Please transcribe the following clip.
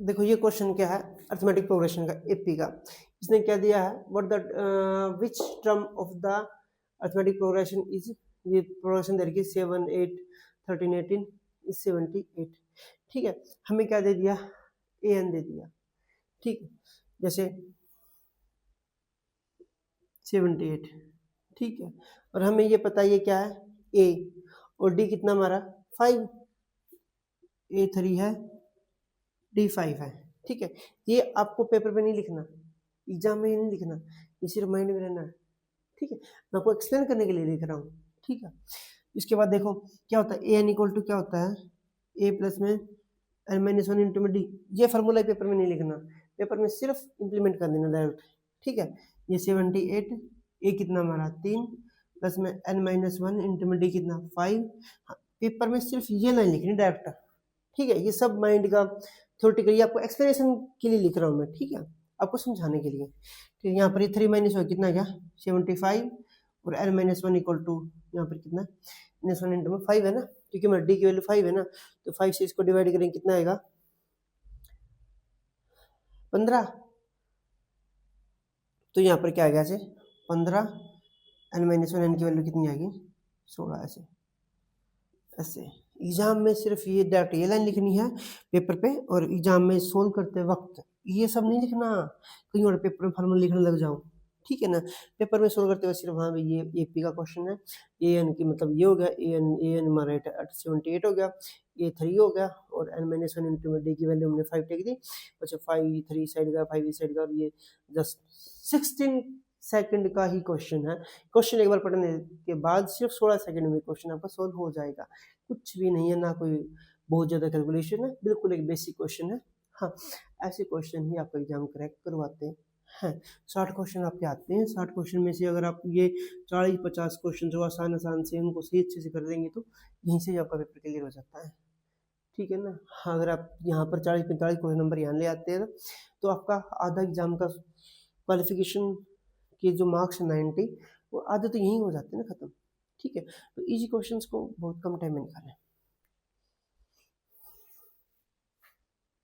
देखो ये क्वेश्चन क्या है, अर्थमेटिक प्रोग्रेशन का, एपी का। इसने क्या दिया है, what the which term of the arithmetic progression is, ये प्रोग्रेशन दे रखी है 7 8 13 18 इज 78। ठीक है, हमें क्या दे दिया, ए एन दे दिया। ठीक, जैसे 78, ठीक है, और हमें ये पता ये क्या है, ए, और डी कितना हमारा 5, A3 है, D5 है। ठीक है, ये आपको पेपर पे नहीं लिखना, एग्जाम में नहीं लिखना, ये सिर्फ माइंड में रहना है। ठीक है, मैं आपको एक्सप्लेन करने के लिए लिख रहा हूँ। ठीक है, इसके बाद देखो क्या होता है, ए एन इक्वल टू क्या होता है, ए प्लस में एन माइनस वन इंटू में डी। ये फॉर्मूला पेपर में नहीं लिखना, पेपर में सिर्फ इंप्लीमेंट कर देना डायरेक्ट। ठीक है, ये 78, ए कितना हमारा 3 प्लस में एन माइनस वन इंटू में डी कितना 5। पेपर में सिर्फ ये लाइन लिखनी डायरेक्ट। ठीक है, ये सब माइंड का थ्योरेटिकली आपको एक्सप्लेनेशन के लिए लिख रहा हूँ मैं। ठीक है, आपको समझाने के लिए। ठीक है, यहाँ पर ये 3 माइनस वन कितना क्या 75, और N minus one equal to यहाँ पर कितना माइनस वन इंटू में 5 है ना, क्योंकि मेरे डी की वैल्यू 5 है ना, तो 5 से इसको डिवाइड करेंगे कितना आएगा 15। तो यहाँ पर क्या आ गया ऐसे 15, एन माइनस वन, एन की वैल्यू कितनी आएगी 16। ऐसे ऐसे एग्जाम में सिर्फ ये डायरेक्ट ये लाइन लिखनी है पेपर पे, और एग्जाम में सोल्व करते वक्त ये सब नहीं लिखना, कहीं और पेपर में फार्मूला लिखने लग जाओ। ठीक है ना, पेपर में सोल्व करते हुए सिर्फ हाँ भाई ये एपी का क्वेश्चन है, ए एन की मतलब ये हो गया, ए एन हमारा 78 हो गया, A3 हो गया, और एन माइनस वन इंटू में डी की वैल्यू हमने 5 टेक दी। अच्छा 5 3 साइड का 5 इस साइड का, और ये जस्ट 16 सेकंड का ही क्वेश्चन है। क्वेश्चन एक बार पढ़ने के बाद सिर्फ 16 सेकंड में क्वेश्चन आपका सोल्व हो जाएगा, कुछ भी नहीं है, ना कोई बहुत ज़्यादा कैलकुलेशन है, बिल्कुल एक बेसिक क्वेश्चन है। हाँ, ऐसे क्वेश्चन ही आपका एग्जाम क्रैक करवाते हैं। 60 क्वेश्चन आपके आते हैं, 60 क्वेश्चन में से अगर आप ये 40-50 क्वेश्चन जो आसान आसान से उनको सही अच्छे से कर देंगे तो यहीं से आपका पेपर क्लियर हो जाता है। ठीक है ना, हाँ, अगर आप यहाँ पर 40-45 क्वेश्चन नंबर यहाँ ले आते हैं तो आपका आधा एग्जाम का क्वालिफिकेशन के जो मार्क्स 90 वो आधे तो यहीं हो जाते हैं ना खत्म। ठीक है, तो इजी क्वेश्चंस को बहुत कम टाइम में निकालें।